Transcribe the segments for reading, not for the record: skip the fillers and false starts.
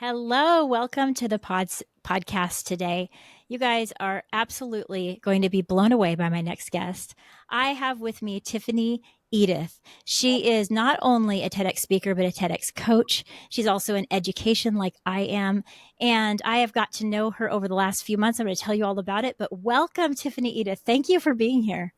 Hello, welcome to the podcast today. You guys are absolutely going to be blown away by my next guest. I have with me Tiffany Edith. She is not only a TEDx speaker, but a TEDx coach. She's also in education like I am. And I have got to know her over the last few months. I'm going to tell you all about it. But welcome, Tiffany Edith. Thank you for being here.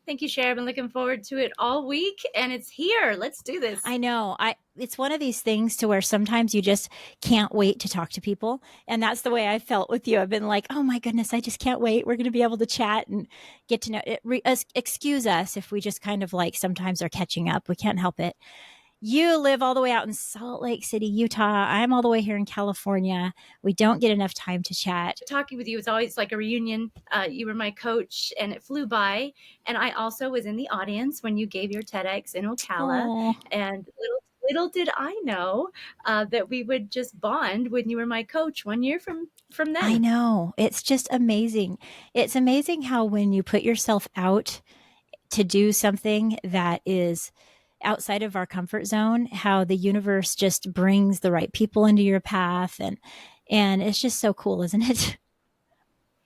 Thank you, Cher. I've been looking forward to it all week, and it's here. Let's do this. I know. It's one of these things to where sometimes you just can't wait to talk to people. And that's the way I felt with you. I've been like, oh my goodness, I just can't wait. We're going to be able to chat and get to know it. Excuse us if we just kind of like sometimes are catching up. We can't help it. You live all the way out in Salt Lake City, Utah. I'm all the way here in California. We don't get enough time to chat. Talking with you is always like a reunion. You were my coach, and it flew by. And I also was in the audience when you gave your TEDx in Ocala. Oh, And little did I know that we would just bond when you were my coach 1 year from I then. know. It's just amazing. It's amazing how when you put yourself out to do something that is outside of our comfort zone, how the universe just brings the right people into your path, and it's just so cool, isn't it?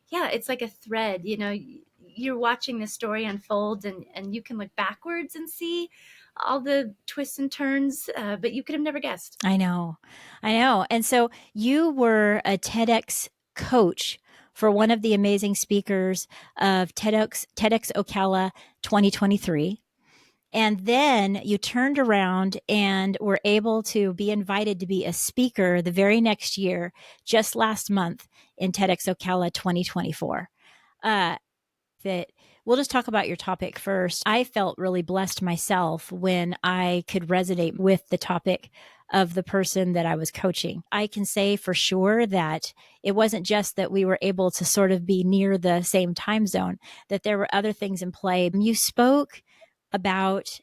Yeah, it's like a thread. You're watching the story unfold, and you can look backwards and see all the twists and turns, but you could have never guessed. I know. I know. And so you were a TEDx coach for one of the amazing speakers of TEDx Ocala 2023. And then you turned around and were able to be invited to be a speaker the very next year, just last month in TEDx Ocala 2024. Uh, that we'll just talk about your topic first. I felt really blessed myself when I could resonate with the topic of the person that I was coaching. I can say for sure that it wasn't just that we were able to sort of be near the same time zone, that there were other things in play. You spoke about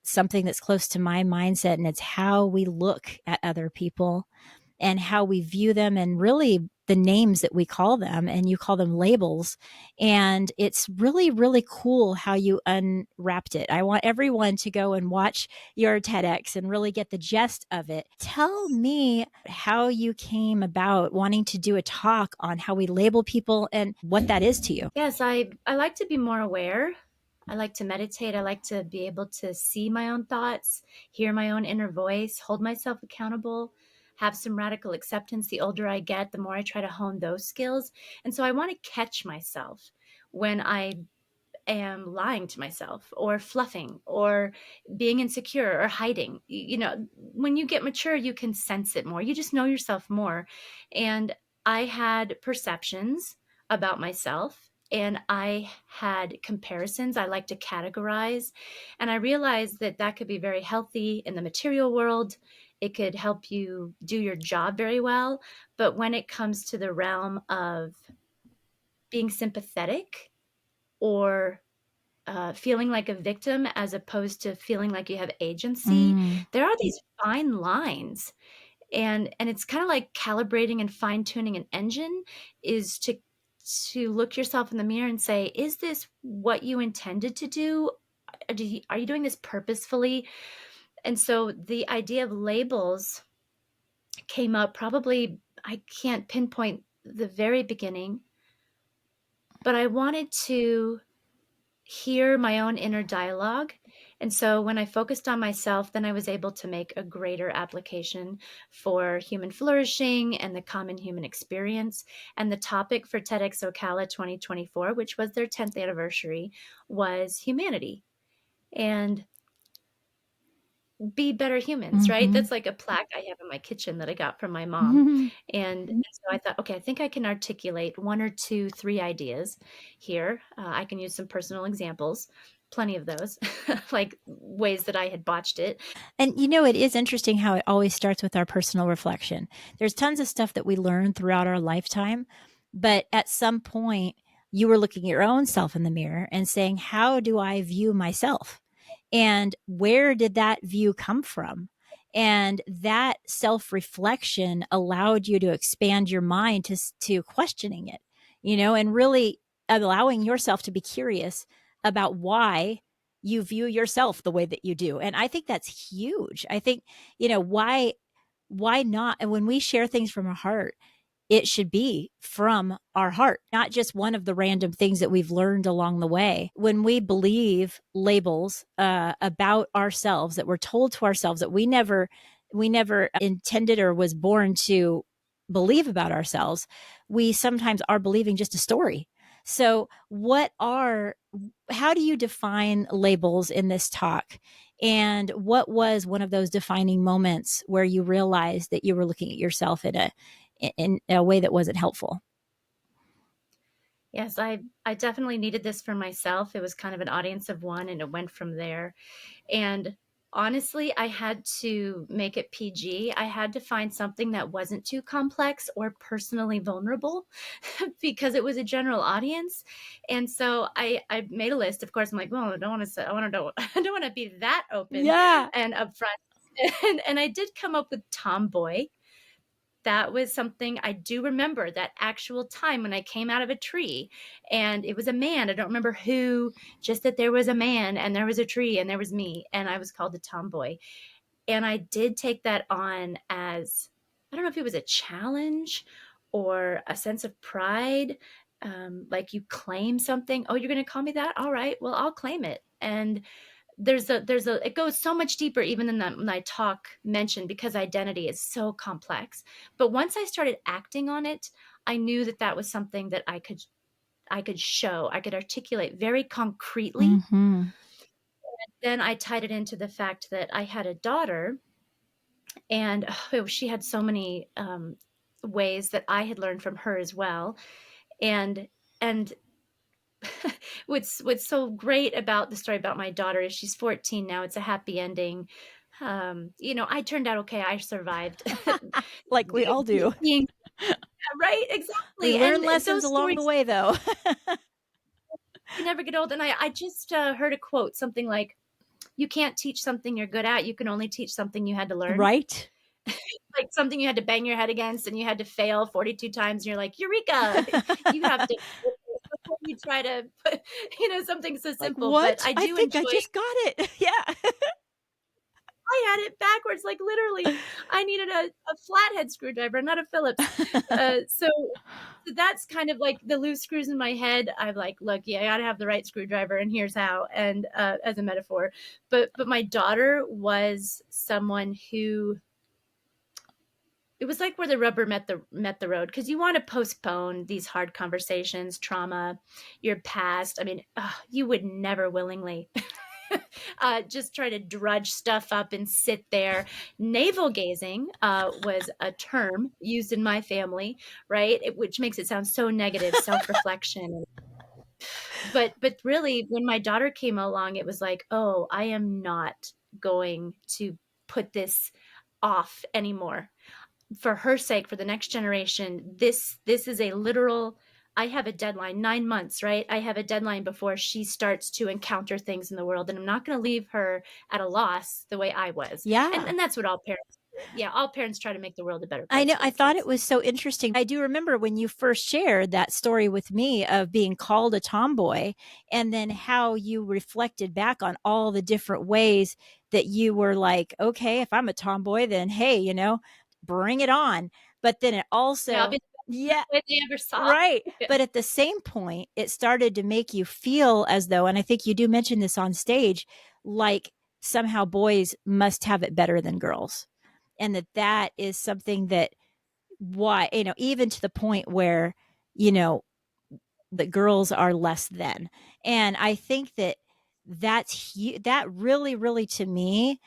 something that's close to my mindset, and it's how we look at other people and how we view them, and really the names that we call them, and you call them labels. And it's really, really cool how you unwrapped it. I want everyone to go and watch your TEDx and really get the gist of it. Tell me how you came about wanting to do a talk on how we label people and what that is to you. Yes, I like to be more aware. I like to meditate. I like to be able to see my own thoughts, hear my own inner voice, hold myself accountable, have some radical acceptance. The older I get, the more I try to hone those skills. And so I want to catch myself when I am lying to myself or fluffing or being insecure or hiding. When you get mature, you can sense it more. You just know yourself more. And I had perceptions about myself, and I had comparisons. I like to categorize. And I realized that that could be very healthy in the material world. It could help you do your job very well. But when it comes to the realm of being sympathetic or feeling like a victim as opposed to feeling like you have agency, Mm, there are these fine lines. And it's kind of like calibrating and fine tuning an engine, is to look yourself in the mirror and say, is this what you intended to do? Are you doing this purposefully? And so the idea of labels came up probably, I can't pinpoint the very beginning, but I wanted to hear my own inner dialogue. And so when I focused on myself, then I was able to make a greater application for human flourishing and the common human experience. And the topic for TEDx Ocala 2024, which was their 10th anniversary, was humanity and be better humans, right? mm-hmm. That's like a plaque I have in my kitchen that I got from my mom. And so I thought, okay, I think I can articulate one or two, three ideas here. I can use some personal examples, plenty of those, like ways that I had botched it. And it is interesting how it always starts with our personal reflection. There's tons of stuff that we learn throughout our lifetime, but at some point, you were looking at your own self in the mirror and saying, how do I view myself? And where did that view come from? And that self reflection allowed you to expand your mind to questioning it, and really allowing yourself to be curious about why you view yourself the way that you do. And I think that's huge. I think, why why not? And when we share things from our heart, it should be from our heart, not just one of the random things that we've learned along the way. When we believe labels about ourselves that we're told to ourselves that we never intended or was born to believe about ourselves, we sometimes are believing just a story. So, how do you define labels in this talk? And what was one of those defining moments where you realized that you were looking at yourself in a way that wasn't helpful? Yes, I definitely needed this for myself. It was kind of an audience of one, and it went from there. And honestly, I had to make it PG. I had to find something that wasn't too complex or personally vulnerable because it was a general audience. And so I made a list. Of course, I'm like, well, I don't want to say, I want to know, I don't want to be that open Yeah. and upfront. And I did come up with tomboy. That was something I do remember, that actual time when I came out of a tree and it was a man. I don't remember who, just that there was a man and there was a tree and there was me and I was called a tomboy. And I did take that on as, I don't know if it was a challenge or a sense of pride. Like you claim something. Oh, you're going to call me that? All right, well, I'll claim it. And there's a it goes so much deeper even than that my talk mentioned, because identity is so complex. But once I started acting on it, I knew that that was something that I could show, I could articulate very concretely. Mm-hmm. Then I tied it into the fact that I had a daughter, and she had so many ways that I had learned from her as well. And what's so great about the story about my daughter is she's 14 now. It's a happy ending. I turned out okay. I survived. Like we all do. Being right, We exactly. learn And lessons those along the stories, way, though. they never get old. And I just heard a quote, something like, "You can't teach something you're good at. You can only teach something you had to learn." Right? Like something you had to bang your head against, and you had to fail 42 times, and you're like, "Eureka!" You have to before you try to put, something so Like, simple. But what? I I do think I enjoy. just got it. Yeah. I had it backwards, like, literally, I needed a flathead screwdriver, not a Phillips. So that's kind of like the loose screws in my head. I'm like, "Look, yeah, I gotta have the right screwdriver, and here's how," and, as a metaphor. But my daughter was someone who, it was like where the rubber met the road, because you wanna postpone these hard conversations, trauma, your past. I mean, you would never willingly just try to drudge stuff up and sit there. Navel gazing was a term used in my family, right? Which makes it sound so negative, self-reflection. But really, when my daughter came along, it was like, oh, I am not going to put this off anymore. For her sake, for the next generation, this is a literal, I have a deadline, 9 months, right? I have a deadline before she starts to encounter things in the world, and I'm not going to leave her at a loss the way I was. and Yeah. and that's what all parents do. Yeah, all parents try to make the world a better I place know. for I their thought it kids. was so interesting. I do remember when you first shared that story with me of being called a tomboy, and then how you reflected back on all the different ways that you were like, okay, if I'm a tomboy, then hey, bring it on. But then it Yeah, I'll be also, the yeah, best way they ever saw. right. Yeah. But at the same point, it started to make you feel as though, and I think you do mention this on stage, like somehow boys must have it better than girls. And that is something that, why, even to the point where, you know, the girls are less than. And I think that that really, really, to me,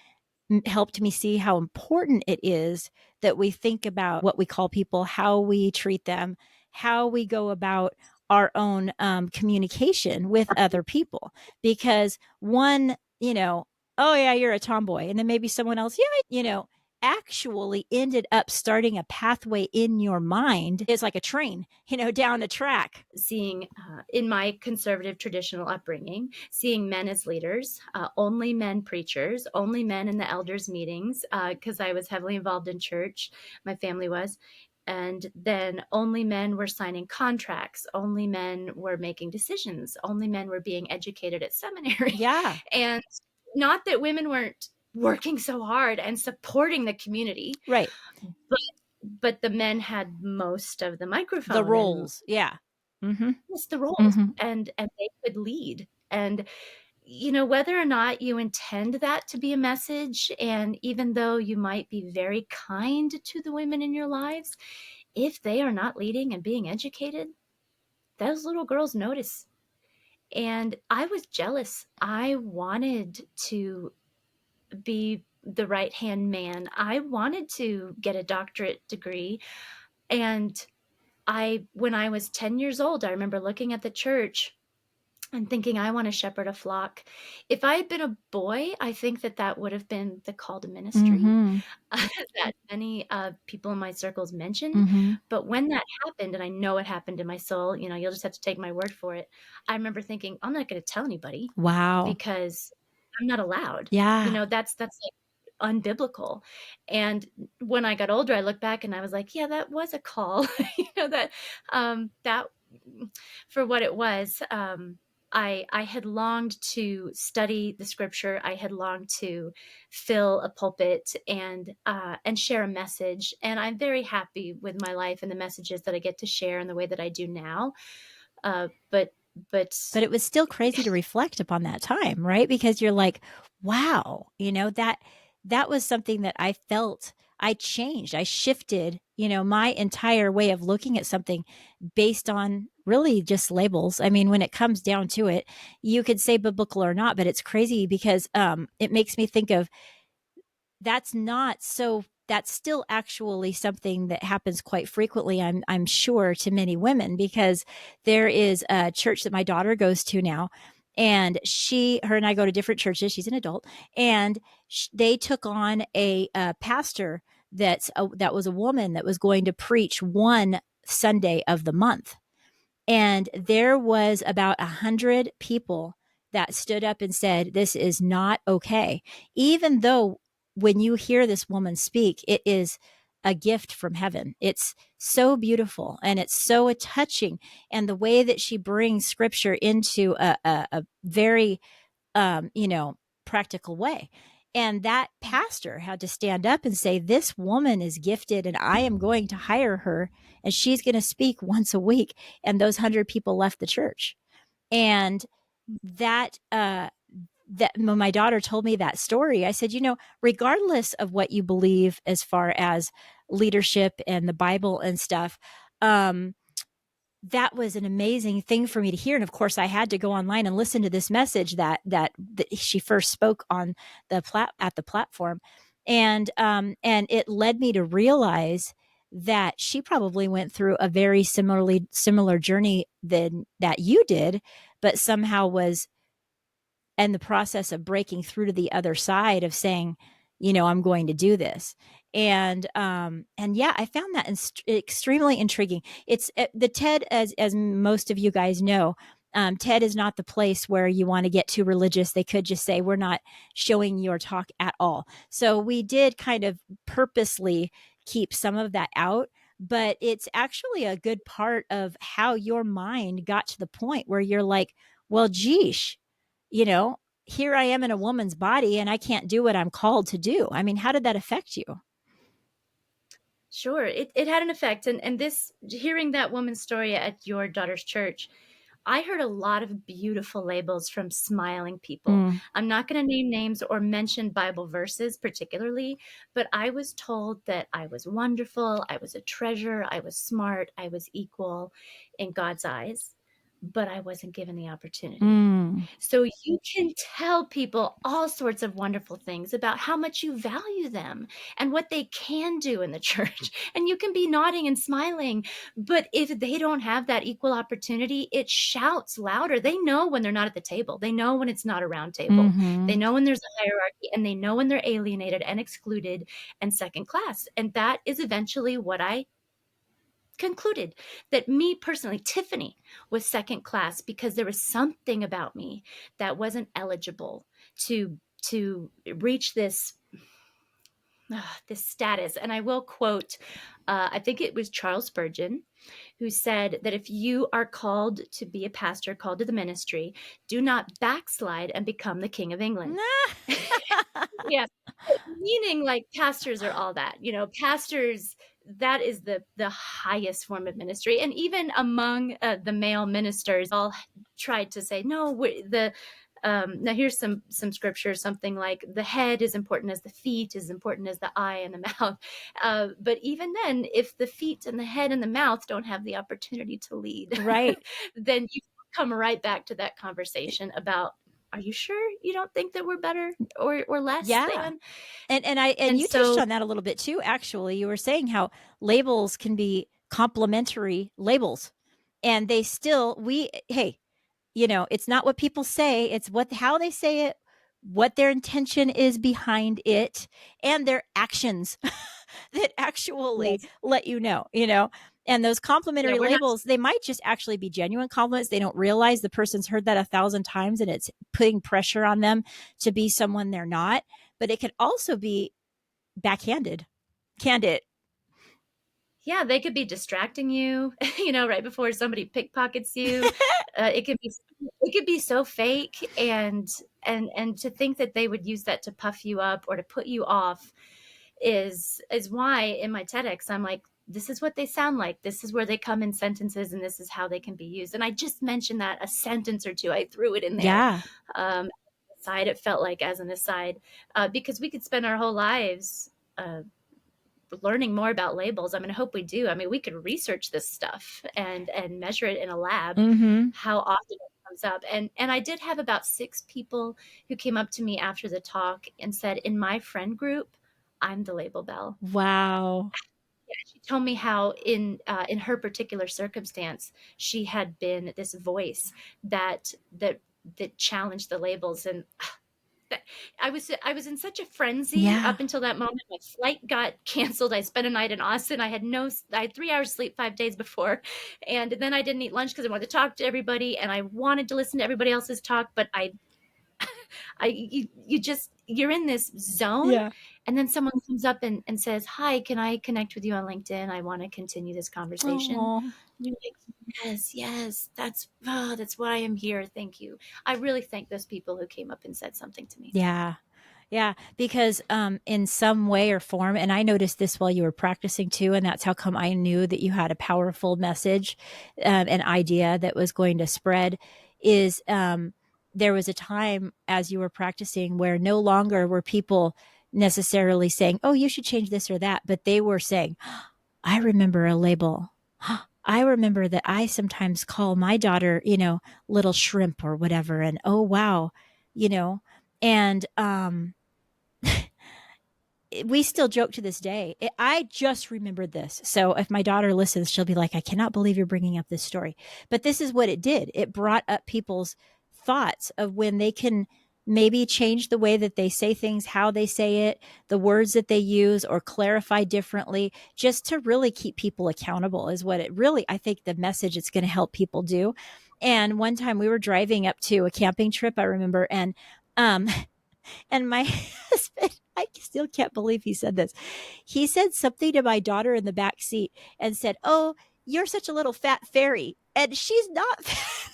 helped me see how important it is that we think about what we call people, how we treat them, how we go about our own communication with other people. Because one, oh yeah, you're a tomboy, and then maybe someone else, yeah, actually ended up starting a pathway in your mind. It's like a train, down a track. Seeing, in my conservative traditional upbringing, seeing men as leaders, only men preachers, only men in the elders meetings, because I was heavily involved in church, my family was. And then only men were signing contracts, only men were making decisions, only men were being educated at seminary. Yeah. And not that women weren't working so hard and supporting the community. Right. But the men had most of the The microphone and roles. Yeah. Mm-hmm. just the roles, Mm-hmm. and they could lead. And whether or not you intend that to be a message, and even though you might be very kind to the women in your lives, if they are not leading and being educated, those little girls notice. And I was jealous. I wanted to be the right hand man. I wanted to get a doctorate degree. And when I was 10 years old, I remember looking at the church and thinking, I want to shepherd a flock. If I had been a boy, I think that would have been the call to ministry Mm-hmm. that many people in my circles mentioned. Mm-hmm. But when that happened, and I know it happened in my soul, you'll just have to take my word for it. I remember thinking, I'm not going to tell anybody Wow. because I'm not allowed. Yeah. That's like unbiblical. And when I got older, I look back and I was like, yeah, that was a call. That for what it was. I had longed to study the scripture. I had longed to fill a pulpit and share a message. And I'm very happy with my life and the messages that I get to share in the way that I do now. But But it was still crazy to reflect upon that time, right? Because you're like, wow, that was something that I felt I changed. I shifted, my entire way of looking at something based on really just labels. I mean, when it comes down to it, you could say biblical or not, but it's crazy because it makes me think of that's still actually something that happens quite frequently, I'm sure, to many women, because there is a church that my daughter goes to now, and her and I go to different churches. She's an adult, and they took on a pastor that was a woman that was going to preach one Sunday of the month, and there was about 100 people that stood up and said, this is not okay. Even though when you hear this woman speak, it is a gift from heaven. It's so beautiful and it's so touching. And the way that she brings scripture into a very, practical way. And that pastor had to stand up and say, this woman is gifted and I am going to hire her and she's going to speak once a week. And those 100 people left the church. And that when my daughter told me that story, I said, regardless of what you believe as far as leadership and the Bible and stuff, that was an amazing thing for me to hear. And of course, I had to go online and listen to this message that she first spoke on at the platform, and it led me to realize that she probably went through a very similar journey than that you did, but somehow was and the process of breaking through to the other side of saying, I'm going to do this. And yeah, I found that extremely intriguing. It's the TED, as most of you guys know, TED is not the place where you want to get too religious. They could just say, we're not showing your talk at all. So we did kind of purposely keep some of that out, but it's actually a good part of how your mind got to the point where you're like, well, geesh, you know, here I am in a woman's body and I can't do what I'm called to do. I mean, how did that affect you? sure, it had an effect. And this, hearing that woman's story at your daughter's church, I heard a lot of beautiful labels from smiling people. Mm. I'm not going to name names or mention Bible verses particularly, but I was told that I was wonderful, I was a treasure, I was smart, I was equal in God's eyes, but I wasn't given the opportunity. Mm. So you can tell people all sorts of wonderful things about how much you value them and what they can do in the church. And you can be nodding and smiling, but if they don't have that equal opportunity, it shouts louder. They know when they're not at the table. They know when it's not a round table. They Mm-hmm. know when there's a hierarchy, and they know when they're alienated and excluded and second class. And that is eventually what I concluded, that me personally, Tiffany, was second class because there was something about me that wasn't eligible to reach this status. And I will quote, I think it was Charles Spurgeon, who said that if you are called to be a pastor, called to the ministry, do not backslide and become the King of England. Yeah. Meaning, like, pastors are all that, you know, pastors, that is the highest form of ministry, and even among, the male ministers, all tried to say, "No, now here's some scripture, something like, "The head is important as the feet, is important as the eye and the mouth." But even then, if the feet and the head and the mouth don't have the opportunity to lead, Right. then you come right back to that conversation about, "Are you sure you don't think that we're better or less Yeah. than?" And And you touched so, on that a little bit too, actually. You were saying how labels can be complementary labels. And they still we hey, it's not what people say, it's what how they say it, what their intention is behind it, and their actions that actually yes, let you know. And those yeah, complimentary we're not, labels, they might just actually be genuine compliments. They don't realize the person's heard that 1,000 times and it's putting pressure on them to be someone they're not. But it could also be backhanded, candid. yeah, they could be distracting you, you know, right before somebody pickpockets you. It could be so fake, and to think that they would use that to puff you up or to put you off is why in my TEDx I'm like, this is what they sound like. This is where they come in sentences, and this is how they can be used. And I just mentioned that a sentence or two. I threw it in there. Yeah. Um, aside, it felt like as an aside, because we could spend our whole lives learning more about labels. I mean, I hope we do. I mean, we could research this stuff and measure it in a lab, Mm-hmm. how often it comes up. And I did have about 6 people who came up to me after the talk and said, in my friend group, I'm the label bell. Wow. Yeah, she told me how in her particular circumstance, she had been this voice that challenged the labels. And I was in such a frenzy Yeah. up until that moment. My flight got canceled. I spent a night in Austin. I had 3 hours sleep 5 days before, and then I didn't eat lunch because I wanted to talk to everybody, and I wanted to listen to everybody else's talk. But you're in this zone, Yeah. and then someone comes up and says, "Hi, can I connect with you on LinkedIn? I want to continue this conversation." Oh. And you're like, "Yes, yes, that's why I'm here. Thank you." I really thank those people who came up and said something to me. Yeah. Yeah, because in some way or form, and I noticed this while you were practicing too, and that's how come I knew that you had a powerful message, an idea that was going to spread. Is there was a time as you were practicing where no longer were people necessarily saying, "Oh, you should change this or that," but they were saying, "I remember a label." I remember that I sometimes call my daughter, little shrimp or whatever, and oh wow, you know, and we still joke to this day. I just remembered this. So if my daughter listens, she'll be like, I cannot believe you're bringing up this story. But this is what it did. It brought up people's thoughts of when they can maybe change the way that they say things, how they say it, the words that they use, or clarify differently, just to really keep people accountable is what it really, I think, the message it's going to help people do. And one time we were driving up to a camping trip, I remember, um, and my husband, I still can't believe he said this. He said something to my daughter in the back seat and said, "Oh, you're such a little fat fairy." And she's not fat.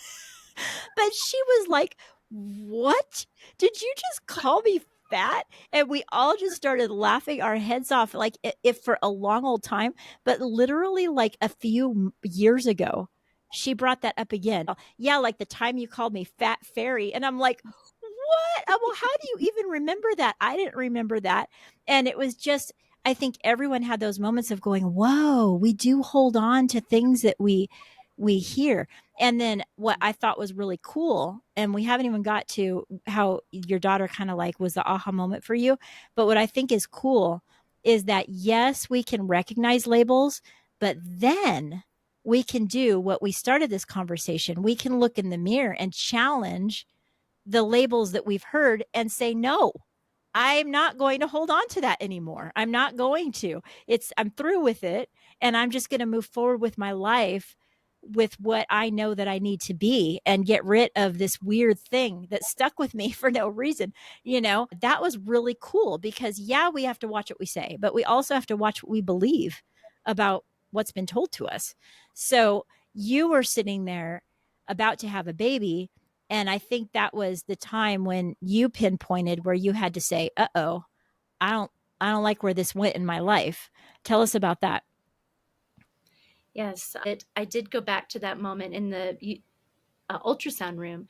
But she was like, "What? Did you just call me fat?" And we all just started laughing our heads off, like if for a long old time. But literally, like a few years ago, she brought that up again. Yeah, like the time you called me fat fairy. And I'm like, what? Well, how do you even remember that? I didn't remember that. And it was just, I think everyone had those moments of going, whoa, we do hold on to things that we hear. And then what I thought was really cool, and we haven't even got to how your daughter kind of like was the aha moment for you. But what I think is cool is that yes, we can recognize labels, but then we can do what we started this conversation. We can look in the mirror and challenge the labels that we've heard and say, no, I'm not going to hold on to that anymore. I'm not going to. I'm through with it. And I'm just going to move forward with my life with what I know that I need to be and get rid of this weird thing that stuck with me for no reason. That was really cool because, yeah, we have to watch what we say, but we also have to watch what we believe about what's been told to us. So you were sitting there about to have a baby And I think that was the time when you pinpointed where you had to say, "Uh-oh, I don't I don't like where this went in my life." Tell us about that. Yes, I did go back to that moment in the ultrasound room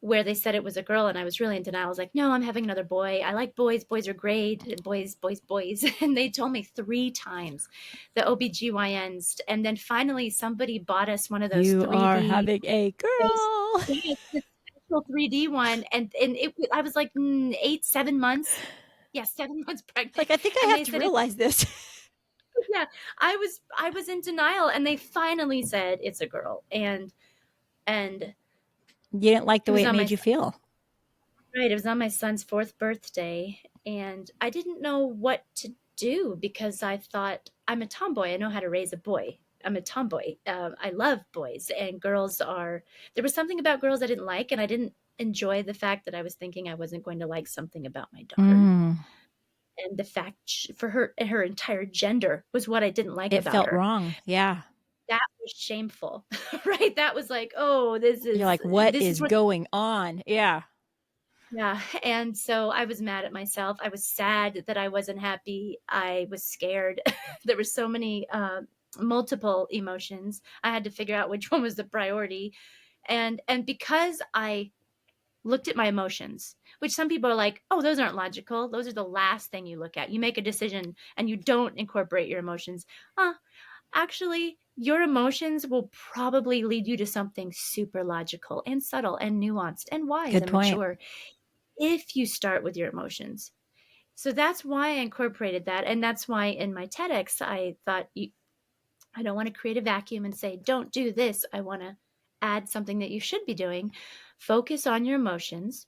where they said it was a girl, and I was really in denial. I was like, no, I'm having another boy. I like boys. Boys are great. And boys, boys, boys. And they told me 3 times, the OBGYNs. And then finally somebody bought us one of those You are 3D, having a those, girl. yes, the special 3D one. And I was like 7 months. Yeah, 7 months pregnant. Like, I think I And have they to said, realize this. yeah, I was in denial. And they finally said it's a girl. And You didn't like it the way was it on my made you feel. Right, it was on my son's 4th birthday, and I didn't know what to do because I thought, I'm a tomboy. I know how to raise a boy. I'm a tomboy. I love boys, and girls are. There was something about girls I didn't like, and I didn't enjoy the fact that I was thinking I wasn't going to like something about my daughter, Mm, and the fact for her entire gender was what I didn't like it about felt her. wrong. Yeah. That was shameful, right? That was like, oh, this You're is like, what this is is what. going on? Yeah. Yeah, and so I was mad at myself. I was sad that I wasn't happy. I was scared. There were so many multiple emotions. I had to figure out which one was the priority. And because I looked at my emotions, which some people are like, "Oh, those aren't logical. Those are the last thing you look at. You make a decision and you don't incorporate your emotions." Actually, your emotions will probably lead you to something super logical and subtle and nuanced and wise Good and point. mature if you start with your emotions. So that's why I incorporated that. And that's why in my TEDx, I thought, I don't want to create a vacuum and say, don't do this. I want to add something that you should be doing. Focus on your emotions.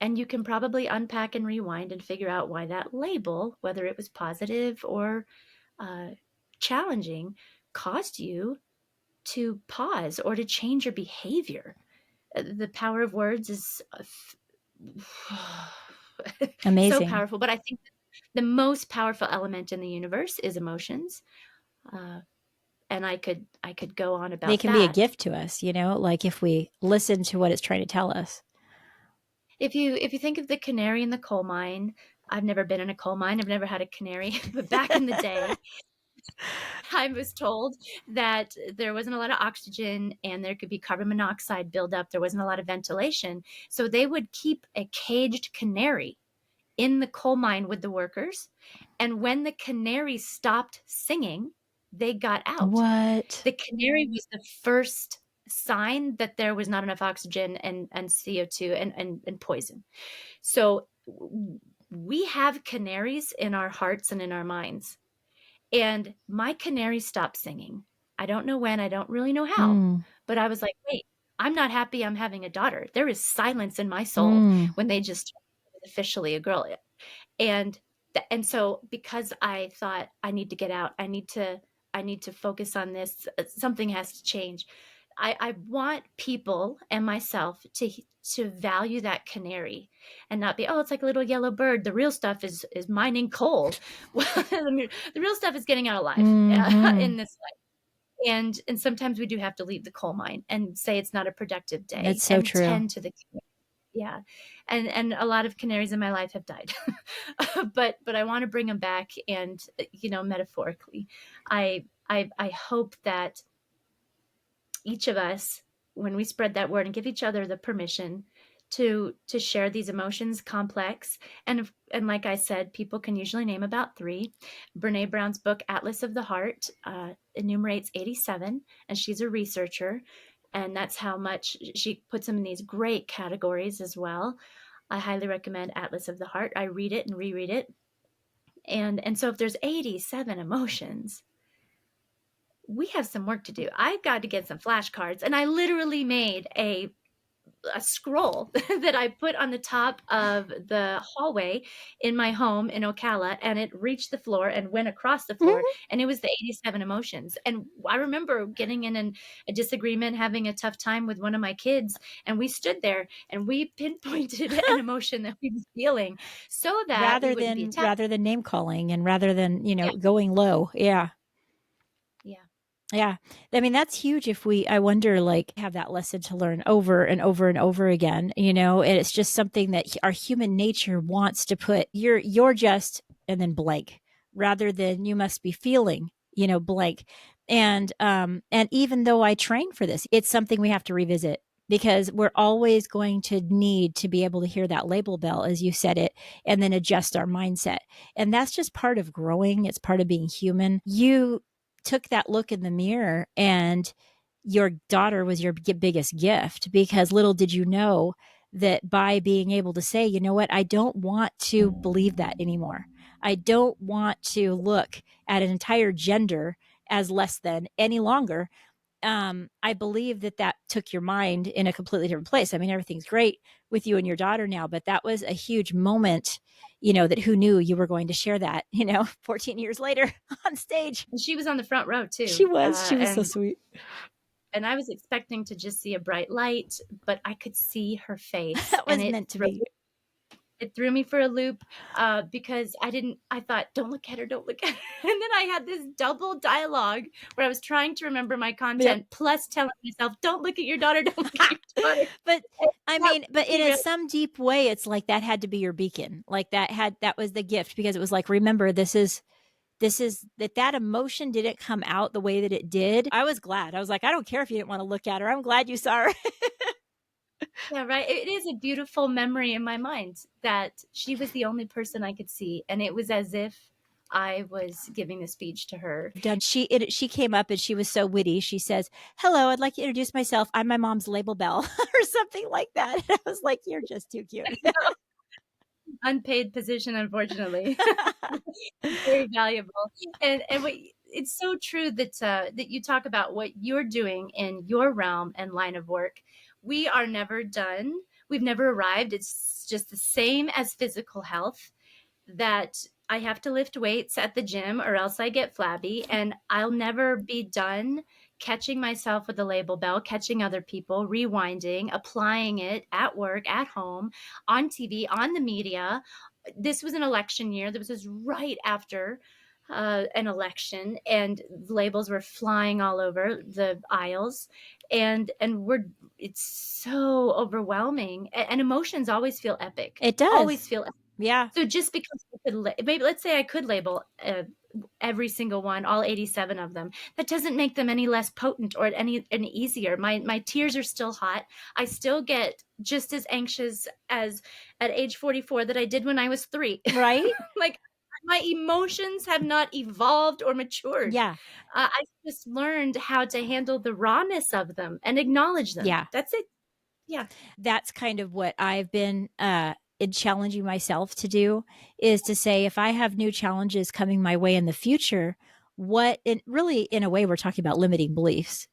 And you can probably unpack and rewind and figure out why that label, whether it was positive or uh, challenging, caused you to pause or to change your behavior. The power of words is so Amazing. powerful. But I think the most powerful element in the universe is emotions. Uh, and I could go on They about can be a that. gift to us, like if we listen to what it's trying to tell us. If you think of the canary in the coal mine, I've never been in a coal mine. I've never had a canary, but back in the day, I was told that there wasn't a lot of oxygen and there could be carbon monoxide buildup. There wasn't a lot of ventilation. So they would keep a caged canary in the coal mine with the workers. And when the canary stopped singing, they got out. What? The canary was the first sign that there was not enough oxygen and CO2 and poison. So we have canaries in our hearts and in our minds. And my canary stopped singing. I don't know when, I don't really know how, Mm, but I was like, wait, I'm not happy I'm having a daughter. There is silence in my soul mm. when they just officially a girl. And and so because I thought I need to get out, I need to focus on this, something has to change. I want people and myself to value that canary and not be, oh, it's like a little yellow bird. The real stuff is mining coal. Well, the real stuff is getting out alive Hmm. in this life. And sometimes we do have to leave the coal mine and say it's not a productive day That's so and true. tend to the, yeah. And a lot of canaries in my life have died. But I want to bring them back, and metaphorically, I hope that each of us, when we spread that word and give each other the permission to share these emotions, complex, and like I said, people can usually name about 3. Brene Brown's book Atlas of the Heart enumerates 87, and she's a researcher, and that's how much she puts them in these great categories as well. I highly recommend Atlas of the Heart. I read it and reread it. And so if there's 87 emotions, we have some work to do. I've got to get some flashcards, and I literally made a scroll that I put on the top of the hallway in my home in Ocala, and it reached the floor and went across the floor, Mhm. and it was the 87 emotions. And I remember getting in a disagreement, having a tough time with one of my kids, and we stood there and we pinpointed an emotion that we were feeling so that we rather wouldn't be than attacked. rather than name calling and rather than Yeah, going low. Yeah. yeah. Yeah. I mean, that's huge if I wonder, like, have that lesson to learn over and over and over again, and it's just something that our human nature wants to put, you're just, and then blank, rather than you must be feeling, blank. And even though I train for this, it's something we have to revisit because we're always going to need to be able to hear that label bell, as you said it, and then adjust our mindset. And that's just part of growing. It's part of being human. You took that look in the mirror, and your daughter was your biggest gift, because little did you know that by being able to say, you know what, I don't want to believe that anymore. I don't want to look at an entire gender as less than any longer. I believe that that took your mind in a completely different place. I mean, everything's great with you and your daughter now, but that was a huge moment, that who knew you were going to share that, 14 years later on stage. And she was on the front row She too. was. She was so sweet. And I was expecting to just see a bright light, but I could see her face, That and was meant to be. it threw me for a loop, because I thought, don't look at her, don't look at her. And then I had this double dialogue where I was trying to remember my Yep. content, plus telling myself, don't look at your daughter, don't look at your daughter. But And I that mean, but made me in some deep way, it's like that had to be your beacon. Like that was the gift, because it was like, remember, this is that emotion didn't come out the way that it did. I was glad. I was like, I don't care if you didn't want to look at her. I'm glad you saw her. Yeah, right. It is a beautiful memory in my mind that she was the only person I could see, and it was as if I was giving a speech to her. Done. She came up and she was so witty. She says, "Hello, I'd like to introduce myself. I'm my mom's label bell," or something like that. And I was like, "You're just too cute." Unpaid position, unfortunately. Very valuable. And what it's so true that that you talk about what you're doing in your realm and line of work. We are never done. We've never arrived. It's just the same as physical health, that I have to lift weights at the gym or else I get flabby, and I'll never be done catching myself with the label bell, catching other people, rewinding, applying it at work, at home, on TV, on the media. This was an election year. This was right after an election, and labels were flying all over the aisles, and we're it's so overwhelming, and emotions always feel epic, It does. always feel. Yeah. So just because I could maybe let's say I could label every single one, all 87 of them, that doesn't make them any less potent or any easier. My tears are still hot. I still get just as anxious as at age 44 that I did when I was 3. Right? Like, my emotions have not evolved or matured. Yeah. I just learned how to handle the rawness of them and acknowledge them. Yeah. That's it. Yeah. That's kind of what I've been in challenging myself to do, is to say, if I have new challenges coming my way in the future, what, and really in a way we're talking about limiting beliefs,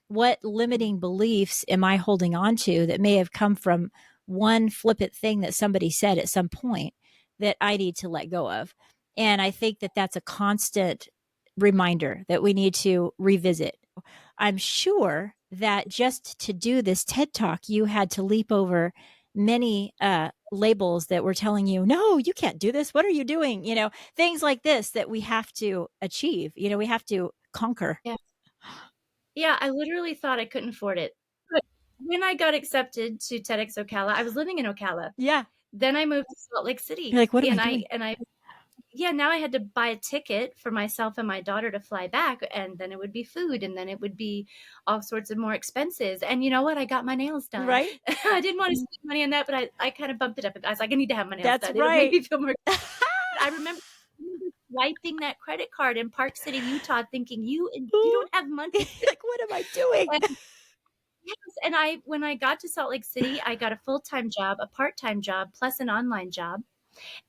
what limiting beliefs am I holding on to that may have come from one flippant thing that somebody said at some point that I need to let go of. And I think that that's a constant reminder that we need to revisit. I'm sure that just to do this TED Talk, you had to leap over many labels that were telling you, no, you can't do this. What are you doing? Things like this that we have to achieve, we have to conquer. Yeah. Yeah, I literally thought I couldn't afford it. But when I got accepted to TEDx Ocala, I was living in Ocala. Yeah. Then I moved to Salt Lake You're City, like, what am I and doing? yeah, now I had to buy a ticket for myself and my daughter to fly back, and then it would be food, and then it would be all sorts of more expenses. And you know what? I got my nails done. Right? I didn't want to spend money on that, but I kind of bumped it up. I was like, I need to have my nails That's done. It'll make right. me feel more. I remember swiping that credit card in Park City, Utah, thinking you don't have money. Like, what am I doing? And yes, and when I got to Salt Lake City, I got a full-time job, a part-time job, plus an online job.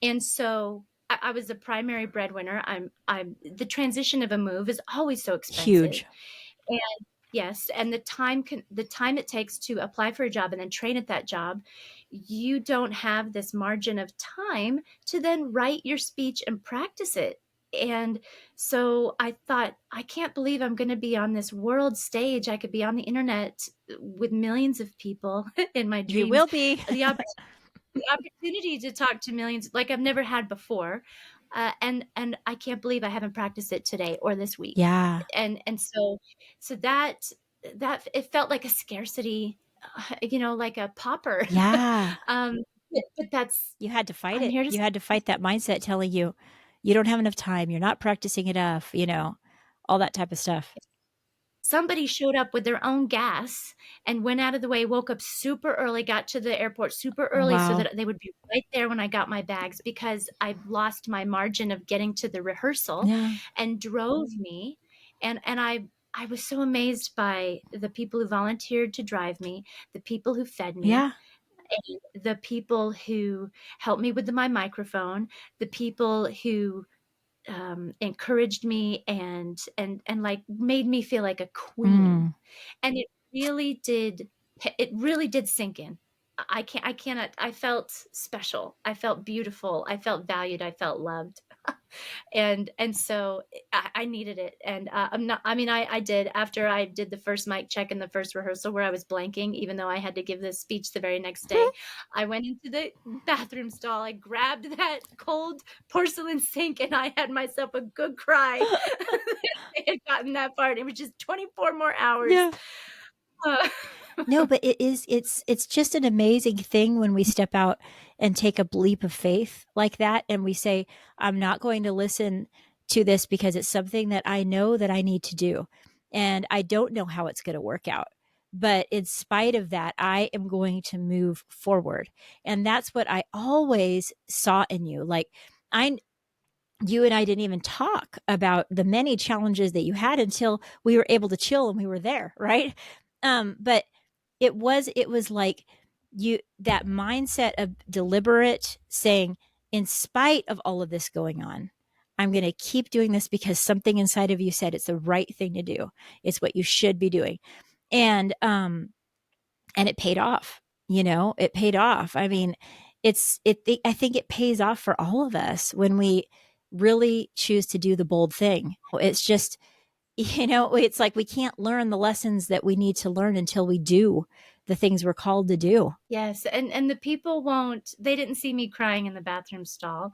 And so I was the primary breadwinner. I'm the transition of a move is always so expensive. Huge. And yes, and the time it takes to apply for a job and then train at that job, you don't have this margin of time to then write your speech and practice it. And so I thought, I can't believe I'm going to be on this world stage. I could be on the internet with millions of people in my You dreams. will be. The opportunity to talk to millions like I've never had before. And I can't believe I haven't practiced it today or this week. Yeah. And so that it felt like a scarcity, like a pauper. Yeah. um, but that's You had to fight I'm it. here to You had to fight that mindset telling you you don't have enough time, you're not practicing enough, all that type of stuff. somebody showed up with their own gas and went out of the way, woke up super early, got to the airport super early so Wow. that they would be right there when I got my bags, because I've lost my margin of getting to the rehearsal, Yeah. and drove me. And I was so amazed by the people who volunteered to drive me, the people who fed me, Yeah. and the people who helped me with my microphone, the people who encouraged me and like made me feel like a queen. Mm. And it really did sink in. I cannot I felt special, I felt beautiful, I felt valued, I felt loved. And so I needed it. And I did, after I did the first mic check in the first rehearsal where I was blanking, even though I had to give this speech the very next day. I went into the bathroom stall, I grabbed that cold porcelain sink, and I had myself a good cry. I had gotten that part. It was just 24 more hours. Yeah. Uh, No, but it's just an amazing thing when we step out and take a leap of faith like that and we say, I'm not going to listen to this because it's something that I know that I need to do. And I don't know how it's going to work out. But in spite of that, I am going to move forward. And that's what I always saw in you. Like I you and I didn't even talk about the many challenges that you had until we were able to chill and we were there, right? But it was like you that mindset of deliberate saying, in spite of all of this going on, I'm going to keep doing this because something inside of you said it's the right thing to do. It's what you should be doing. And it paid off. It paid off. I mean, I think it pays off for all of us when we really choose to do the bold thing. It's just, it's like we can't learn the lessons that we need to learn until we do the things we're called to do. yes, and the people won't. They didn't see me crying in the bathroom stall.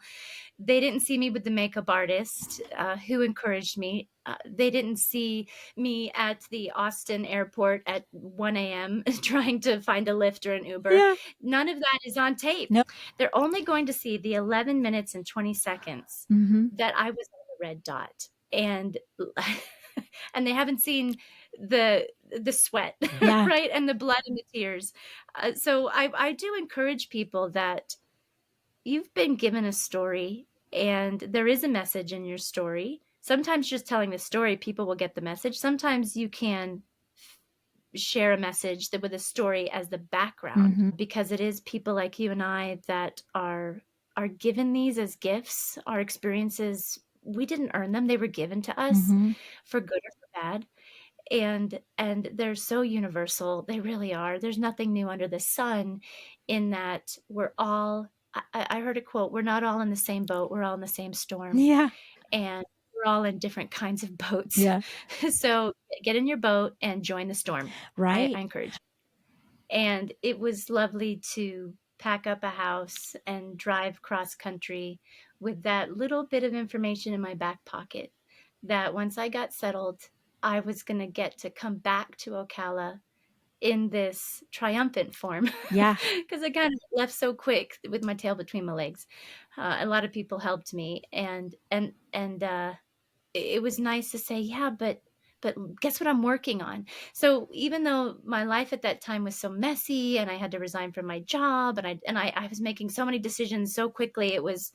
They didn't see me with the makeup artist who encouraged me. They didn't see me at the Austin airport at 1 a.m. trying to find a Lyft or an Uber. Yeah. None of that is on tape. No. They're only going to see the 11 minutes and 20 seconds Mm-hmm. that I was on the red dot. And and they haven't seen the sweat, Yeah. right? And the blood and the tears. So I do encourage people that you've been given a story and there is a message in your story. Sometimes just telling the story, people will get the message. Sometimes you can share a message that with a story as the background, Mm-hmm. because it is people like you and I that are given these as gifts. Our experiences, we didn't earn them. They were given to us Mm-hmm. for good or for bad. And they're so universal. They really are. There's nothing new under the sun, in that we're all, I heard a quote, we're not all in the same boat, we're all in the same storm, Yeah. and we're all in different kinds of boats. Yeah. So get in your boat and join the storm. I Right. encourage. And it was lovely to pack up a house and drive cross country with that little bit of information in my back pocket, that once I got settled, I was going to get to come back to Ocala in this triumphant form, Yeah. because I kind of left so quick with my tail between my legs. A lot of people helped me, and it was nice to say, yeah, but guess what I'm working on. So even though my life at that time was so messy and I had to resign from my job, and I was making so many decisions so quickly, it was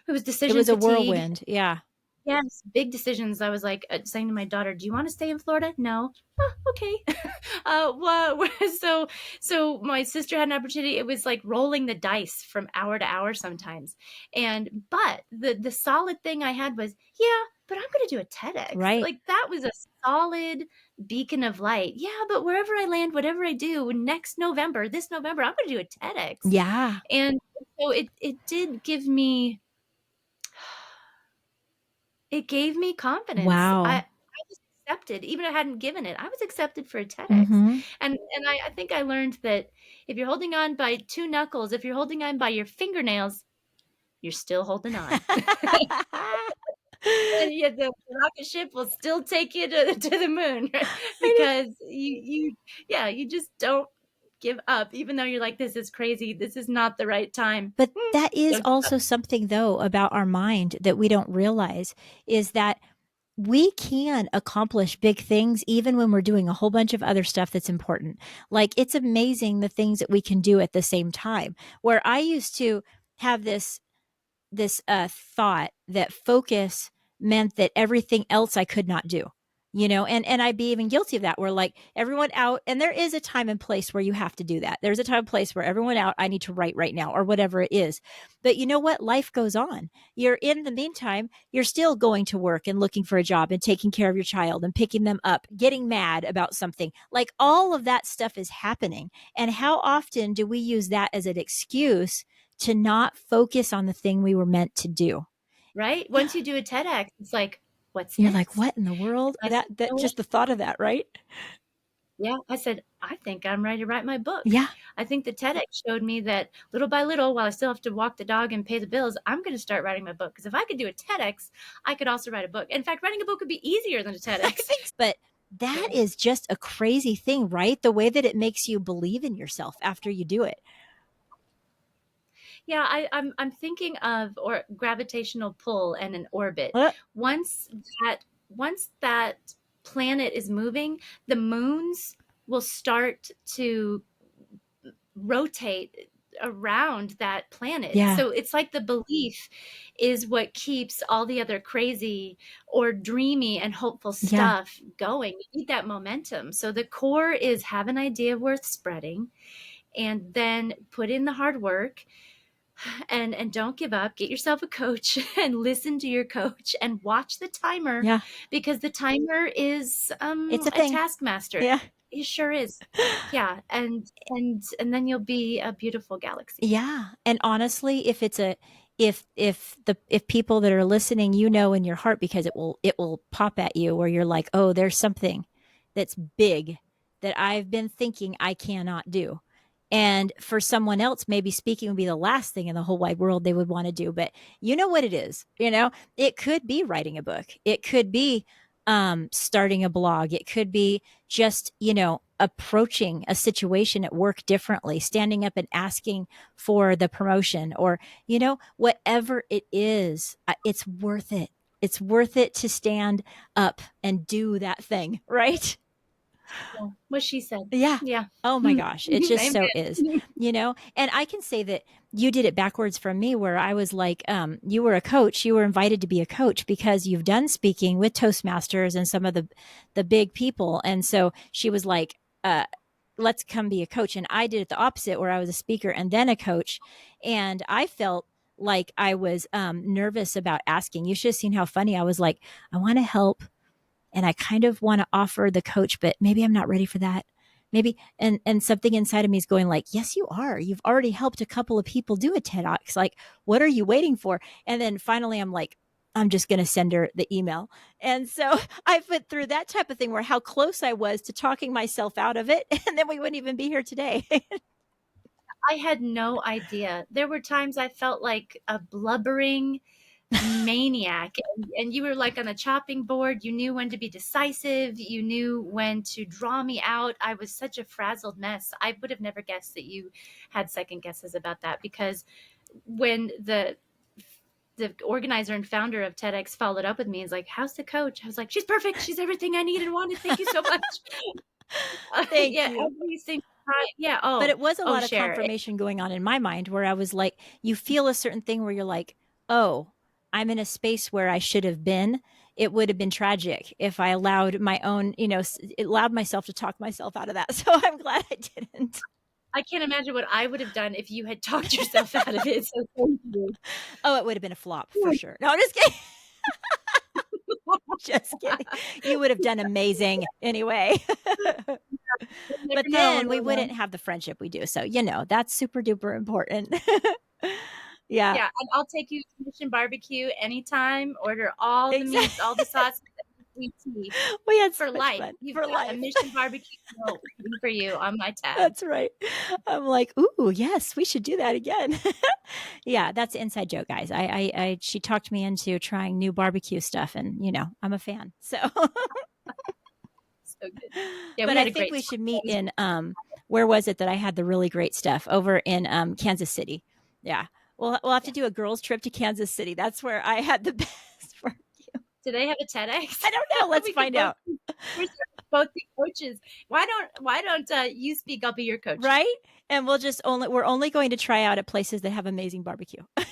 It decision was a fatigue. whirlwind. Yeah. Yes, big decisions. I was like saying to my daughter, "Do you want to stay in Florida?" No. Oh, okay. What? So my sister had an opportunity. It was like rolling the dice from hour to hour sometimes. But the solid thing I had was, yeah, but I'm going to do a TEDx. Right. Like, that was a solid beacon of light. Yeah, but wherever I land, whatever I do this November, I'm going to do a TEDx. Yeah. And so it did give me, it gave me confidence. I Wow. was accepted, even if I hadn't given it. I was accepted for a TEDx. Mm-hmm. And I think I learned that if you're holding on by two knuckles, if you're holding on by your fingernails, you're still holding on. And yet the rocket ship will still take you to the moon, right? Because yeah, you just don't give up, even though you're like, "This is crazy. This is not the right time." But that is Don't give up. also something, though, about our mind that we don't realize is that we can accomplish big things even when we're doing a whole bunch of other stuff that's important. Like, it's amazing the things that we can do at the same time. Where I used to have this thought that focus meant that everything else I could not do. And I'd be even guilty of that, where like everyone out, and there is a time and place where you have to do that. There's a time and place where everyone out, I need to write right now, or whatever it is. But you know what? Life goes on. You're in the meantime, you're still going to work and looking for a job and taking care of your child and picking them up, getting mad about something. Like, all of that stuff is happening. And how often do we use that as an excuse to not focus on the thing we were meant to do? Right? Once you do a TEDx, it's like, "What's You're like, next?" what in the world? And I said, "You That know what?" just the thought of that, right? Yeah, I said, "I think I'm ready to write my book." Yeah. I think the TEDx showed me that little by little, while I still have to walk the dog and pay the bills, I'm gonna start writing my book. Because if I could do a TEDx, I could also write a book. In fact, writing a book would be easier than a I TEDx. think, but that Yeah. is just a crazy thing, right? The way that it makes you believe in yourself after you do it. Yeah, I'm thinking of or gravitational pull and an orbit. Uh, Once that planet is moving, the moons will start to rotate around that planet. yeah. So it's like the belief is what keeps all the other crazy or dreamy and hopeful Yeah. stuff going. You need that momentum. So the core is have an idea worth spreading, and then put in the hard work, and don't give up. Get yourself a coach and listen to your coach and watch the timer, Yeah. because the timer is It's a a thing. taskmaster. Yeah. It sure is. Yeah, and then you'll be a beautiful galaxy. Yeah. And honestly, if people that are listening, in your heart, because it will pop at you where you're like, oh, there's something that's big that I've been thinking I cannot do. And for someone else, maybe speaking would be the last thing in the whole wide world they would want to do. But you know what it is? It could be writing a book. It could be starting a blog. It could be just, approaching a situation at work differently, standing up and asking for the promotion, or, whatever it is, it's worth it. It's worth it to stand up and do that thing, right? Yeah, what she said. Yeah. Yeah. Oh my gosh. It just Amen. so is, and I can say that you did it backwards from me, where I was like, you were a coach, you were invited to be a coach because you've done speaking with Toastmasters and some of the big people. And so she was like, let's come be a coach. And I did it the opposite, where I was a speaker and then a coach. And I felt like I was nervous about asking. You should have seen how funny I was. Like, I want to help, and I kind of want to offer the coach, but maybe I'm not ready for that. Maybe, and something inside of me is going like, yes, you are. You've already helped a couple of people do a TEDx. Like, what are you waiting for? And then finally I'm like, I'm just going to send her the email. And so I went through that type of thing, where how close I was to talking myself out of it. And then we wouldn't even be here today. I had no idea. There were times I felt like a blubbering maniac, and you were like on the chopping board. You knew when to be decisive, you knew when to draw me out. I was such a frazzled mess. I would have never guessed that you had second guesses about that, because when the organizer and founder of TEDx followed up with me and was like, "How's the coach?" I was like, "She's perfect. She's everything I need and wanted. Thank you so much." Thank Yeah, you. every single time. Yeah. But it was a lot of Share. confirmation going on in my mind, where I was like, you feel a certain thing where you're like, oh, I'm in a space where I should have been. It would have been tragic if I allowed my own, allowed myself to talk myself out of that. So I'm glad I didn't. I can't imagine what I would have done if you had talked yourself out of it. So thank you. Oh, it would have been a flop for sure. No, I'm just kidding. Just kidding. You would have done amazing anyway. Never But know. then we wouldn't have the friendship we do. So, that's super duper important. Yeah. Yeah, and I'll take you to Mission Barbecue anytime. Order all the Exactly. meats, all the sauces. sweet tea We had so for much life. fun You've for got a life. Mission Barbecue grill waiting for you on my tab. That's right. I'm like, ooh, yes, we should do that again. Yeah, that's an inside joke, guys. She talked me into trying new barbecue stuff, and I'm a fan. So, So good. Yeah, we but had I a think great we time. should meet in where was it that I had the really great stuff over in Kansas City? Yeah, we'll have to Yeah. do a girls' trip to Kansas City. That's where I had the best barbecue. Do they have a TEDx? I don't know. Let's We could find out. both be coaches. Why don't you speak? I'll be your coach. Right? And we're only going to try out at places that have amazing barbecue. If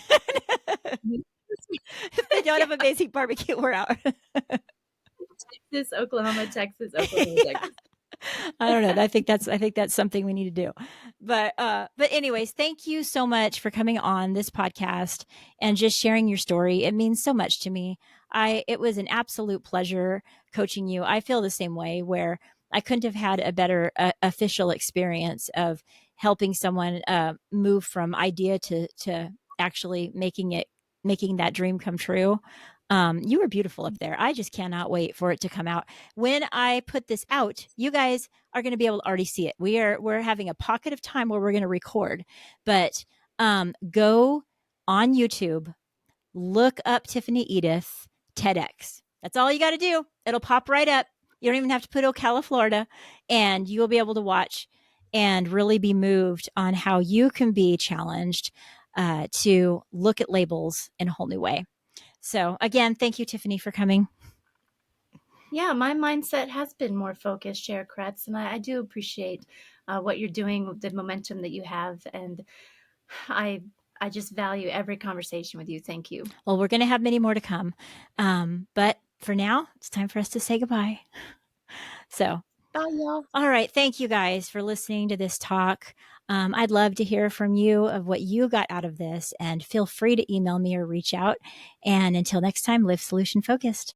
they don't Yeah. have amazing barbecue, we're out. Texas, Oklahoma, Texas, Oklahoma, Yeah. Texas. I don't know. I think that's something we need to do. But anyways, thank you so much for coming on this podcast and just sharing your story. It means so much to me. It was an absolute pleasure coaching you. I feel the same way, where I couldn't have had a better official experience of helping someone move from idea to actually making that dream come true. You were beautiful up there. I just cannot wait for it to come out. When I put this out, you guys are going to be able to already see it. We're having a pocket of time where we're going to record, but go on YouTube, look up Tiffany Edith TEDx. That's all you got to do. It'll pop right up. You don't even have to put Ocala, Florida, and you'll be able to watch and really be moved on how you can be challenged to look at labels in a whole new way. So again, thank you, Tiffany, for coming. Yeah, my mindset has been more focused, Chair Kretz, and I do appreciate what you're doing, the momentum that you have, and I I just value every conversation with you. Thank you. Well, we're going to have many more to come. But for now, it's time for us to say goodbye. So, Bye, y'all. all right. Thank you guys for listening to this talk. I'd love to hear from you of what you got out of this, and feel free to email me or reach out. And until next time, live solution focused.